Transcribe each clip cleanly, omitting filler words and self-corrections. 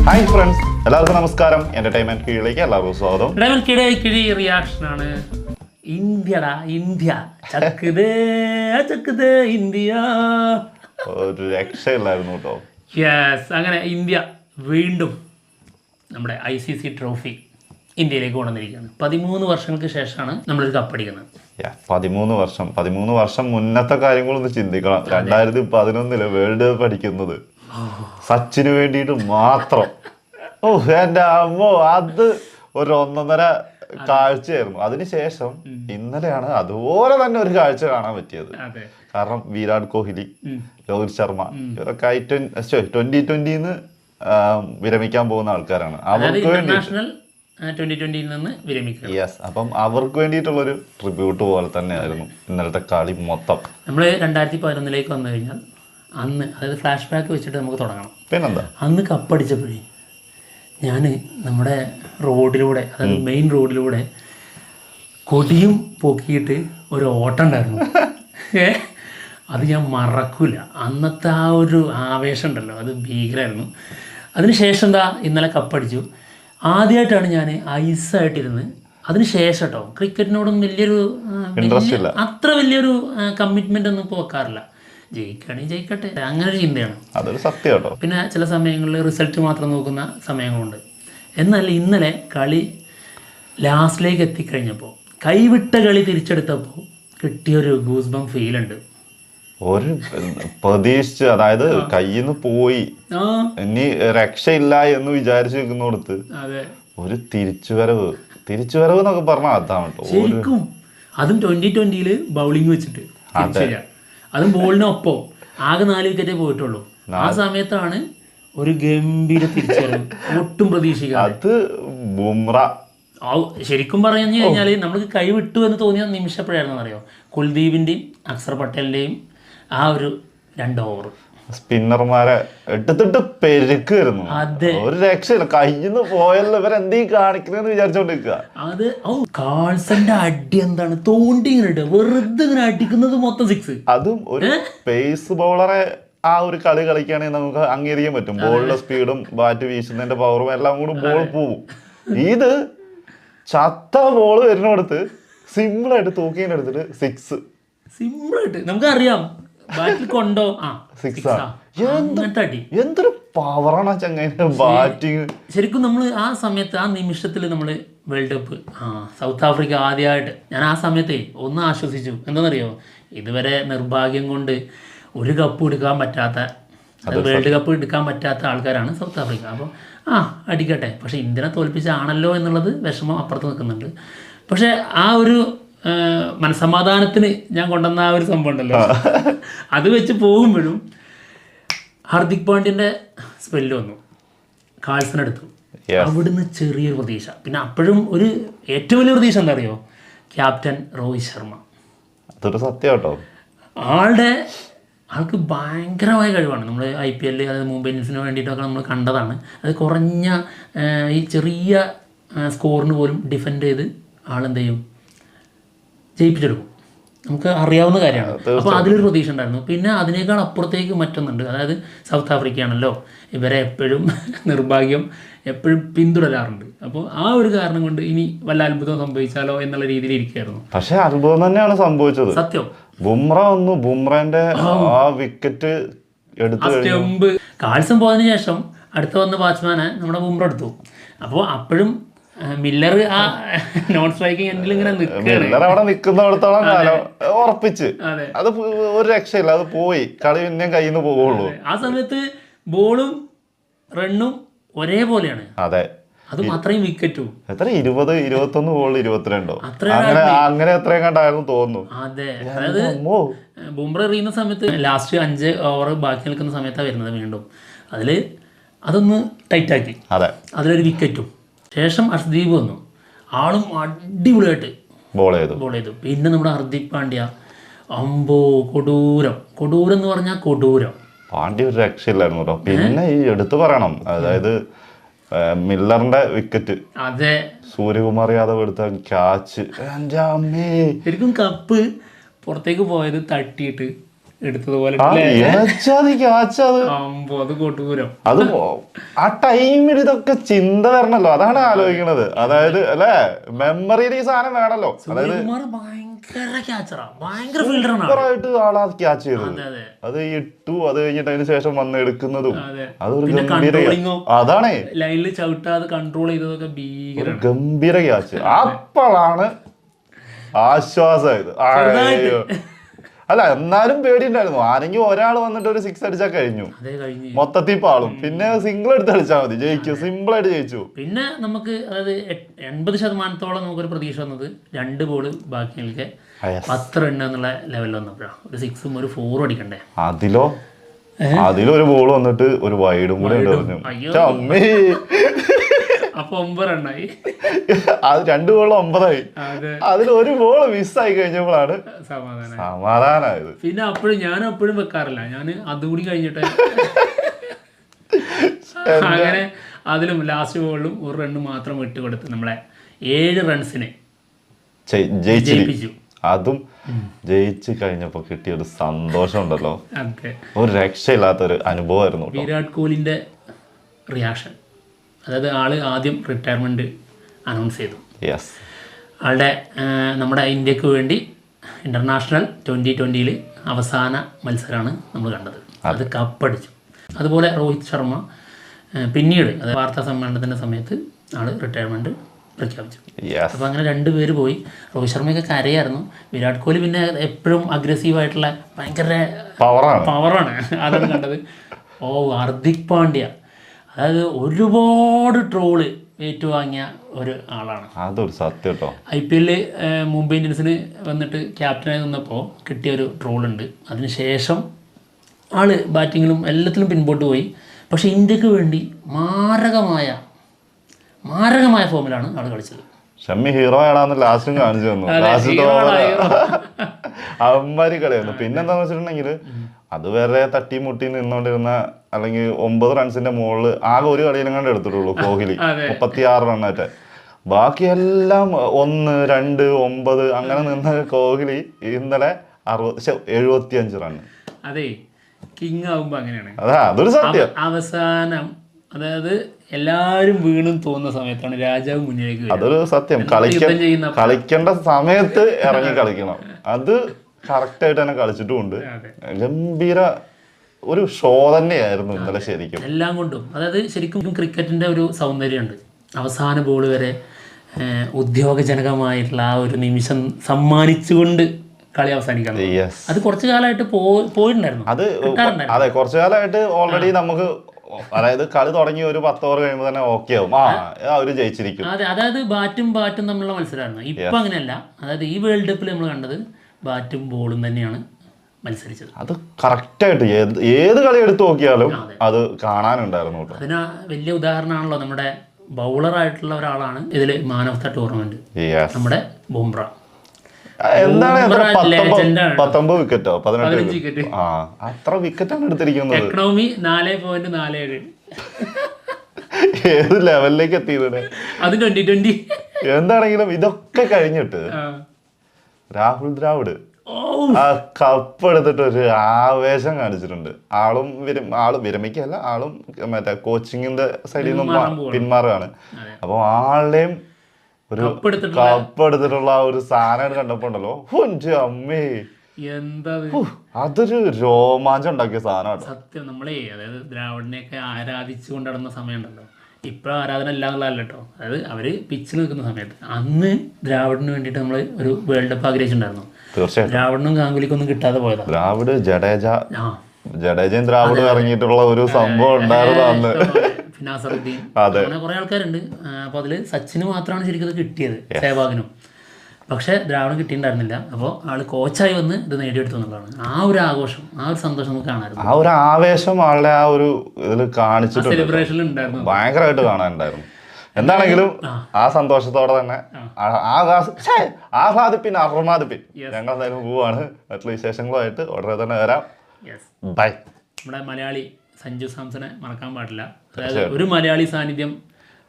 Hi friends, എല്ലാവർക്കും നമസ്കാരം. Entertainment കീഴിലേക്ക് എല്ലാവർക്കും സ്വാഗതം. കിഴി റിയാക്ഷനാണ്. ഇന്ത്യടാ ഇന്ത്യ, ചക്കുത് ചക്കുത് ഇന്ത്യ. ഒരു രക്ഷയില്ലായിരുന്നു കേട്ടോ. യെസ്, അങ്ങനെ ഇന്ത്യ വീണ്ടും നമ്മുടെ ICC ട്രോഫി ഇന്ത്യയിലേക്ക് കൊണ്ടുവന്നിരിക്കുകയാണ്. 13 വർഷങ്ങൾക്ക് ശേഷമാണ് നമ്മളൊരു കപ്പടിക്കുന്നത്. 13 വർഷം മുന്നത്തെ കാര്യങ്ങളൊന്ന് ചിന്തിക്കണം. 2011 വേൾഡ് കപ്പ് അടിക്കുന്നത് സച്ചിന് വേണ്ടിയിട്ട് മാത്രം. എന്റെ അമ്മോ, അത് ഒരു ഒന്നൊന്നര കാഴ്ചയായിരുന്നു. അതിനുശേഷം ഇന്നലെയാണ് അതുപോലെ തന്നെ ഒരു കാഴ്ച കാണാൻ പറ്റിയത്. കാരണം വിരാട് കോഹ്ലി, രോഹിത് ശർമ്മ ഇവരൊക്കെ 2020 വിരമിക്കാൻ പോകുന്ന ആൾക്കാരാണ്. അവർക്ക് വേണ്ടി യെസ്, അപ്പം അവർക്ക് വേണ്ടിയിട്ടുള്ളൊരു ട്രിബ്യൂട്ട് പോലെ തന്നെയായിരുന്നു ഇന്നലത്തെ കളി മൊത്തം. നമ്മൾ 2011 വന്നു കഴിഞ്ഞാൽ അന്ന്, അതായത് ഫ്ലാഷ് ബാക്ക് വെച്ചിട്ട് നമുക്ക് തുടങ്ങണം. പിന്നെന്താ, അന്ന് കപ്പടിച്ചപ്പോഴേ ഞാൻ നമ്മുടെ റോഡിലൂടെ, അതായത് മെയിൻ റോഡിലൂടെ കൊടിയും പൊക്കിയിട്ട് ഒരു ഓട്ടം ഉണ്ടായിരുന്നു. അത് ഞാൻ മറക്കൂല. അന്നത്തെ ആ ഒരു ആവേശം ഉണ്ടല്ലോ, അത് ഭീകരമായിരുന്നു. അതിനുശേഷം എന്താ, ഇന്നലെ കപ്പടിച്ചു. ആദ്യമായിട്ടാണ് ഞാൻ ഐസായിട്ടിരുന്ന്. അതിന് ശേഷം കേട്ടോ ക്രിക്കറ്റിനോടും അത്ര വലിയൊരു കമ്മിറ്റ്മെൻ്റ് ഒന്നും ഇപ്പോൾ വെക്കാറില്ല. ജയിക്കുകയാണെങ്കിൽ ജയിക്കട്ടെ, അങ്ങനെ ഒരു ചിന്തയാണ്. അതൊരു സത്യം കേട്ടോ. പിന്നെ ചില സമയങ്ങളിൽ റിസൾട്ട് മാത്രം നോക്കുന്ന സമയങ്ങളുണ്ട്. എന്നാൽ ഇന്നലെ കളി ലാസ്റ്റിലേക്ക് എത്തിക്കഴിഞ്ഞപ്പോൾ, കൈവിട്ട കളി തിരിച്ചെടുത്തപ്പോൾ കിട്ടിയൊരു ഗൂസ്ബം ഫീലുണ്ട്. ഒരു പ്രതീക്ഷിച്ച്, അതായത് കയ്യിൽ നിന്ന് പോയി ഇനി രക്ഷയില്ല എന്ന് വിചാരിച്ചു നിൽക്കുന്നിടത്ത് ഒരു തിരിച്ചുവരവ് എന്നൊക്കെ പറഞ്ഞാൽ അതാണ് കേട്ടോ. ശരിക്കും അതും 2020 ബൗളിംഗ് വെച്ചിട്ട്, അതും ബോളിനൊപ്പം ആകെ 4 വിക്കറ്റേ പോയിട്ടുള്ളൂ. ആ സമയത്താണ് ഒരു ഗംഭീര തിരിച്ചുവരവ്, ഒട്ടും പ്രതീക്ഷിക്കാതെ. അത് ബുംറ ശരിക്കും പറഞ്ഞു കഴിഞ്ഞാൽ നമുക്ക് കൈവിട്ടു എന്ന് തോന്നിയ നിമിഷം എപ്പോഴായിരുന്നു അറിയോ? കുൽദീപിൻ്റെയും അക്സർ പട്ടേലിൻ്റെയും ആ ഒരു 2 ഓവർ സ്പിന്നർമാരെ എടുത്തിട്ട് പെരുക്കുമായിരുന്നു. ഒരു രക്ഷയില്ല, കയ്യിന്ന് പോയല്ലോ ഇവരെന്തീ കാണിക്കുന്നതെന്ന് വിചാരിച്ചോണ്ടിരിക്കുക. അത് കാൾസന്റെ അടി എന്താണ്, തോണ്ടി ഇങ്ങനെ വെറുതെ ഇങ്ങനെ അടിക്കുന്നത് മൊത്തം 6. അതും ഒരു പേസ് ബൗളറെ ആ ഒരു കളി കളിക്കുകയാണെങ്കിൽ നമുക്ക് അംഗീകരിക്കാൻ പറ്റും. ബോളിന്റെ സ്പീഡും ബാറ്റ് വീശുന്നതിന്റെ പവറും എല്ലാം കൂടി ബോൾ പോവും. ഇത് ചത്ത ബോള് വരുന്നിടത്ത് സിമ്പിളായിട്ട് തൂക്കിയെടുത്തിട്ട് 6. സിമ്പിളായിട്ട് നമുക്കറിയാം ബാറ്റിൽ കൊണ്ടോ എന്തൊരു പവറാണ് ചങ്ങായിന്റെ ബാറ്റിങ്. ശരിക്കും നമ്മൾ ആ സമയത്ത്, ആ നിമിഷത്തിൽ നമ്മൾ വേൾഡ് കപ്പ് സൗത്ത് ആഫ്രിക്ക ആദ്യമായിട്ട്, ഞാൻ ആ സമയത്തെ ഒന്ന് ആശ്വസിച്ചു. എന്താണെന്നറിയോ, ഇതുവരെ നിർഭാഗ്യം കൊണ്ട് ഒരു കപ്പ് എടുക്കാൻ പറ്റാത്ത, വേൾഡ് കപ്പ് എടുക്കാൻ പറ്റാത്ത ആൾക്കാരാണ് സൗത്ത് ആഫ്രിക്ക. അപ്പോൾ അടിക്കട്ടെ, പക്ഷേ ഇന്ത്യനെ തോൽപ്പിച്ചാണല്ലോ എന്നുള്ളത് വിഷമം അപ്പുറത്ത് നിൽക്കുന്നുണ്ട്. പക്ഷേ ആ ഒരു മനസ്സമാധാനത്തിന് ഞാൻ കൊണ്ടുവന്ന ആ ഒരു സംഭവം ഉണ്ടല്ലോ, അത് വെച്ച് പോകുമ്പോഴും ഹാർദിക് പാണ്ഡ്യൻ്റെ സ്പെല്ല് വന്നു, കാൾസൺ എടുത്തു. അവിടുന്ന് ചെറിയൊരു പ്രതീക്ഷ. പിന്നെ അപ്പോഴും ഒരു ഏറ്റവും വലിയ പ്രതീക്ഷ എന്താ അറിയോ, ക്യാപ്റ്റൻ രോഹിത് ശർമ്മ. അതൊരു സത്യം കേട്ടോ. ആൾക്ക് ഭയങ്കരമായ കഴിവാണ്. നമ്മൾ IPL, അതായത് മുംബൈ ഇന്ത്യൻസിന് വേണ്ടിയിട്ടൊക്കെ നമ്മൾ കണ്ടതാണ്. അത് കുറഞ്ഞ ഈ ചെറിയ സ്കോറിന് പോലും ഡിഫെൻഡ് ചെയ്ത് ആളെന്ത് ചെയ്യും, ജയിപ്പിച്ചെടുക്കും. നമുക്ക് അറിയാവുന്ന കാര്യമാണ്. അപ്പോൾ അതിലൊരു പ്രതീക്ഷ ഉണ്ടായിരുന്നു. പിന്നെ അതിനേക്കാൾ അപ്പുറത്തേക്ക് മറ്റൊന്നുണ്ട്, അതായത് സൗത്ത് ആഫ്രിക്കയാണല്ലോ, ഇവരെ എപ്പോഴും നിർഭാഗ്യം എപ്പോഴും പിന്തുടരാറുണ്ട്. അപ്പോൾ ആ ഒരു കാരണം കൊണ്ട് ഇനി വല്ല അത്ഭുതം സംഭവിച്ചാലോ എന്നുള്ള രീതിയിൽ ഇരിക്കുകയായിരുന്നു. പക്ഷെ അത്ഭുതം തന്നെയാണ് സംഭവിച്ചത്. സത്യം. ബുംറന്റെ ആ വിക്കറ്റ് എടുത്ത് കാൾസൺ പോയതിനു ശേഷം അടുത്ത വന്ന ബാറ്റ്സ്മാനെ നമ്മുടെ ബുംറ എടുത്തു. അപ്പോൾ അപ്പോഴും മില്ലർ ആ നോൺ സ്ട്രൈക്കിംഗ് എൻഡിൽ ഇങ്ങനെ അവിടെ നിൽക്കുന്നിടത്തോളം കാലം ഉറപ്പിച്ച് അത് ഒരു രക്ഷയില്ല, അത് പോയി കളി പിന്നെ കയ്യിൽ നിന്ന് പോവുള്ളൂ. ആ സമയത്ത് ബോളും റണ്ണും ഒരേപോലെയാണ്. അതെ, അതും അത്രയും വിക്കറ്റും. എത്ര 20, 21 ബോൾ 22 അങ്ങനെ എത്രയും കണ്ടായിരുന്നു തോന്നുന്നു. അതെ, അതായത് ബുംറ എറിയുന്ന സമയത്ത് ലാസ്റ്റ് 5 ഓവർ ബാക്കി നിൽക്കുന്ന സമയത്താണ് വരുന്നത്. വീണ്ടും അതൊന്ന് ടൈറ്റാക്കി, അതിലൊരു വിക്കറ്റും. ശേഷം അർഷ്ദീപ് വന്നു, ആളും അടിപൊളിയായിട്ട് ബോൾ ചെയ്തു. പിന്നെ നമ്മുടെ ഹാർദിക് പാണ്ഡ്യ, അമ്പോ കൊടൂരം എന്ന് പറഞ്ഞാൽ കൊടൂരം. പാണ്ഡ്യ ഒരു രക്ഷയില്ലായിരുന്നു കേട്ടോ. പിന്നെ ഈ എടുത്തു പറയണം, അതായത് മില്ലറിന്റെ വിക്കറ്റ്, അതെ, സൂര്യകുമാർ യാദവ് എടുത്ത ക്യാച്ച്, ശരിക്കും കപ്പ് പുറത്തേക്ക് പോയത് തട്ടിയിട്ട് എടുത്തതുപോലെ അത് കൊട്ടുപൂരം. അത് ആ ടൈമിൽ ഇതൊക്കെ ചിന്ത വരണല്ലോ, അതാണ് ആലോചിക്കണത്. അതായത് അല്ലെ, മെമ്മറിയിൽ ഈ സാധനം വേണല്ലോ. അതായത് സൂപ്പറായിട്ട് ആളാ ക്യാച്ച് ചെയ്തത്. അത് ഇട്ടു, അത് കഴിഞ്ഞിട്ട് അതിന് ശേഷം വന്ന് എടുക്കുന്നതും അതൊരു ഗംഭീര, അതാണ് ലൈനിൽ ചവിട്ടാതെ കൺട്രോൾ ചെയ്തതൊക്കെ ഗംഭീര ക്യാച്ച്. അപ്പോഴാണ് ആശ്വാസമായത്. അല്ല എന്നാലും പേടിയുണ്ടായിരുന്നു, ആരെങ്കിലും ഒരാൾ വന്നിട്ട് ഒരു 6 അടിച്ചാൽ കഴിഞ്ഞു, മൊത്തത്തിൽ പാളും. പിന്നെ സിംഗിൾ എടുത്ത് കളിച്ചാൽ മതി, ജയിക്കും, സിമ്പിൾ ആയിട്ട് ജയിച്ചു. പിന്നെ നമുക്ക് അതായത് 80% നമുക്കൊരു പ്രതീക്ഷ വന്നത് 2 ബോള് ബാക്കി നിൽക്കെ 10 റൺ എന്നുള്ള ലെവലിൽ വന്നപ്പോഴാണ്. ഒരു 6ഉം ഒരു 4ഉം അടിക്കണ്ടേ. അതിലൊരു ബോൾ വന്നിട്ട് ഒരു വൈഡും കൂടെ പറഞ്ഞു. അപ്പൊ 9 റണ്ണായി. അത് 2 ബോളിൽ 9ആയി. അതിൽ ഒരു ബോൾ മിസ്സായി കഴിഞ്ഞപ്പോഴാണ് സമാധാനമായത്. പിന്നെ ഞാൻ അപ്പോഴും വെക്കാറില്ല, ഞാൻ അതുകൂടി കഴിഞ്ഞിട്ട് അങ്ങനെ അതിലും ലാസ്റ്റ് ബോളിലും 1 റണ്ണ് മാത്രം വിട്ടുകൊടുത്ത് നമ്മളെ 7 റൺസിന് ജയിപ്പിച്ചു. അതും ജയിച്ചു കഴിഞ്ഞപ്പോ കിട്ടിയ ഒരു സന്തോഷം ഉണ്ടല്ലോ, ഒരു രക്ഷയില്ലാത്തൊരു അനുഭവമായിരുന്നു. വിരാട് കോഹ്ലിന്റെ റിയാക്ഷൻ, അതായത് ആള് ആദ്യം റിട്ടയർമെന്റ് അനൗൺസ് ചെയ്തു. ആളുടെ നമ്മുടെ ഇന്ത്യക്ക് വേണ്ടി ഇന്റർനാഷണൽ 2020 അവസാന മത്സരമാണ് നമ്മൾ കണ്ടത്, അത് കപ്പടിച്ചു. അതുപോലെ രോഹിത് ശർമ്മ പിന്നീട് അത് വാർത്താ സമ്മേളനത്തിന്റെ സമയത്ത് ആള് റിട്ടയർമെന്റ് പ്രഖ്യാപിച്ചു. അപ്പോൾ അങ്ങനെ 2 പേര് പോയി. രോഹിത് ശർമ്മയൊക്കെ കരയായിരുന്നു. വിരാട് കോഹ്ലി പിന്നെ എപ്പോഴും അഗ്രസീവായിട്ടുള്ള ഭയങ്കര പവറാണ് അതാണ് കണ്ടത്. ഹാർദിക് പാണ്ഡ്യ അതായത് ഒരുപാട് ട്രോള് ഏറ്റുവാങ്ങിയ ഒരു ആളാണ്. അതൊരു സത്യം കേട്ടോ. IPL മുംബൈ ഇന്ത്യൻസിന് വന്നിട്ട് ക്യാപ്റ്റനായി നിന്നപ്പോൾ കിട്ടിയൊരു ട്രോളുണ്ട്. അതിനുശേഷം ആള് ബാറ്റിങ്ങിലും എല്ലാത്തിലും പിൻപോട്ട് പോയി. പക്ഷെ ഇന്ത്യക്ക് വേണ്ടി മാരകമായ ഫോമിലാണ് ആൾ കളിച്ചത്. ഷമ്മി ഹീറോ ആണെന്ന് ലാസ്റ്റും കാണിച്ചു തന്നു. അമ്മാരി കളിയായിരുന്നു. പിന്നെന്താന്ന് വെച്ചിട്ടുണ്ടെങ്കിൽ അതുവരെ തട്ടിമുട്ടി നിന്നോണ്ടിരുന്ന, അല്ലെങ്കിൽ 9 റൺസിന്റെ മുകളിൽ ആകെ ഒരു കളിയിലും കണ്ട് എടുത്തിട്ടുള്ളൂ കോഹ്ലി, 36 റണ്ണായിട്ട്. ബാക്കിയെല്ലാം 1, 2, 9 അങ്ങനെ നിന്ന കോഹ്ലി ഇന്നലെ 75 റണ്ണ്. അതെ, കിങ് ആവുമ്പോ അങ്ങനെയാണ്. അതൊരു സത്യം. അവസാനം അതായത് എല്ലാരും വീണും തോന്നുന്ന സമയത്താണ് രാജാവ് മുന്നിലേക്ക്. അതൊരു സത്യം. കളിക്കേണ്ട സമയത്ത് ഇറങ്ങി കളിക്കണം. അത് കറക്റ്റ് ആയിട്ട് തന്നെ കളിച്ചിട്ടുമുണ്ട്. ഗംഭീര ഒരു ഷോ തന്നെയായിരുന്നു ഇന്നലെ ശരിക്കും, എല്ലാം കൊണ്ടും. അതായത് ശരിക്കും ക്രിക്കറ്റിന്റെ ഒരു സൗന്ദര്യമുണ്ട്. അവസാന ബോൾ വരെ ഉദ്യോഗജനകമായിട്ടുള്ള ആ ഒരു നിമിഷം സമ്മാനിച്ചുകൊണ്ട് കളി അവസാനിക്കാൻ. അത് കുറച്ചു കാലമായിട്ട് പോയിട്ടുണ്ടായിരുന്നു. അതെ, കുറച്ചു കാലമായിട്ട് ഓൾറെഡി നമുക്ക്, അതായത് കളി തുടങ്ങി ഒരു 10 ഓവർ കഴിയുമ്പോൾ തന്നെ ഓക്കെ ആവും, അവര് ജയിച്ചിരിക്കും. അതെ, അതായത് ബാറ്റും തമ്മിലുള്ള മത്സരമായിരുന്നു. ഇപ്പൊ അങ്ങനെയല്ല. അതായത് ഈ വേൾഡ് കപ്പിൽ നമ്മൾ കണ്ടത് ബാറ്റും ബോളും തന്നെയാണ് മത്സരിച്ചത്. അത് കറക്റ്റായിട്ട് ഏത് കളി എടുത്തു നോക്കിയാലും അത് കാണാനുണ്ടായിരുന്നു. അതിന് വലിയ ഉദാഹരണമാണല്ലോ നമ്മുടെ ബൗളറായിട്ടുള്ള ഒരാളാണ് ഇതിൽ മാൻ ഓഫ് ദ ടൂർണമെന്റ്, നമ്മുടെ ബുംറ. എന്താണ് 19 വിക്കറ്റോ 18 വിക്കറ്റ്, അത്ര വിക്കറ്റാണ് എടുത്തിരിക്കുന്നത്. എക്കണോമി 4.47. ഏത് ലെവലിലേക്ക് എത്തിയത് അത് 2020. എന്താണെങ്കിലും ഇതൊക്കെ കഴിഞ്ഞിട്ട് രാഹുൽ ദ്രാവിഡ് ആ കപ്പ് എടുത്തിട്ട് ഒരു ആവേശം കാണിച്ചിട്ടുണ്ട്. ആള് വിരമിക്കല്ല, ആളും മറ്റേ കോച്ചിങ്ങിന്റെ സൈഡിൽ നിന്നും പിന്മാറുകയാണ്. അപ്പൊ ആളുടെയും ഒരു കപ്പ് എടുത്തിട്ടുള്ള ഒരു സാധനം കണ്ടപ്പോ ഉണ്ടല്ലോ, അമ്മേ എന്താ അതൊരു രോമാഞ്ചം ഉണ്ടാക്കിയ സാധനമാണ്. സത്യം. നമ്മളെ അതായത് ദ്രാവിഡിനെയൊക്കെ ആരാധിച്ചു കൊണ്ട് നടന്ന സമയം ഉണ്ടല്ലോ, ഇപ്പൊ ആരാധന ഇല്ലാന്നുള്ളതല്ല കേട്ടോ. അതായത് അവര് പിച്ചിൽ നിൽക്കുന്ന സമയത്ത് അന്ന് ദ്രാവിഡിന് വേണ്ടിയിട്ട് നമ്മൾ ഒരു വേൾഡ് കപ്പ് ആഗ്രഹിച്ചിട്ടുണ്ടായിരുന്നു. തീർച്ചയായും ദ്രാവിഡിനും ഗാംഗുലിക്കൊന്നും കിട്ടാതെ പോയതാ. ദ്രാവിഡ് ജഡേജയും ദ്രാവിഡും ഇറങ്ങിയിട്ടുള്ള ഒരു സംഭവം ഉണ്ടായിരുന്നു അന്ന്. നാസറുദ്ദീൻ, അങ്ങനെ കുറെ ആൾക്കാരുണ്ട്. അപ്പൊ അതില് സച്ചിന് മാത്രമാണ് ശരിക്കും ഇത് കിട്ടിയത്, സേവാഗിനും. പക്ഷെ ദ്രാവിഡം കിട്ടിയിട്ടുണ്ടായിരുന്നില്ല. അപ്പോൾ ആള് കോച്ചായി വന്ന് ഇത് നേടിയെടുത്തു എന്നുള്ളതാണ്. ആ ഒരു ആഘോഷം, ആ ഒരു സന്തോഷം നമുക്ക് കാണാമായിരുന്നു. ആ ഒരു ആവേശം ആളുടെ ആ ഒരു ഇതിൽ കാണിച്ചിട്ടുണ്ട്, സെലിബ്രേഷനിൽ ഉണ്ടായിരുന്നു, ഭയങ്കരമായിട്ട് കാണാനുണ്ടായിരുന്നു. എന്താണെങ്കിലും ആ സന്തോഷത്തോടെ തന്നെ ആഹ്ലാദിപ്പിൻ ഞങ്ങൾ എന്തായാലും പോവാണ്. മറ്റുള്ള വിശേഷങ്ങളുമായിട്ട് ഉടനെ തന്നെ വരാം. ബൈ. നമ്മുടെ മലയാളി സഞ്ജു സാംസനെ മറക്കാൻ പാടില്ല. അതായത് ഒരു മലയാളി സാന്നിധ്യം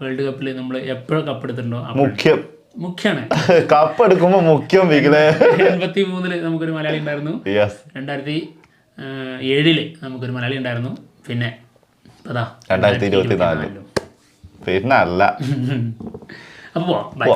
വേൾഡ് കപ്പിൽ നമ്മൾ എപ്പോഴും കപ്പെടുത്തിട്ടുണ്ടോ മുഖ്യമാണ്. കപ്പ് എടുക്കുമ്പോ മുഖ്യം. 83 നമുക്കൊരു മലയാളി ഉണ്ടായിരുന്നു. 2006 2007 നമുക്കൊരു മലയാളി ഉണ്ടായിരുന്നു. പിന്നെ അതാ 2024 പിന്നെ അല്ല. അപ്പോൾ ബൈ.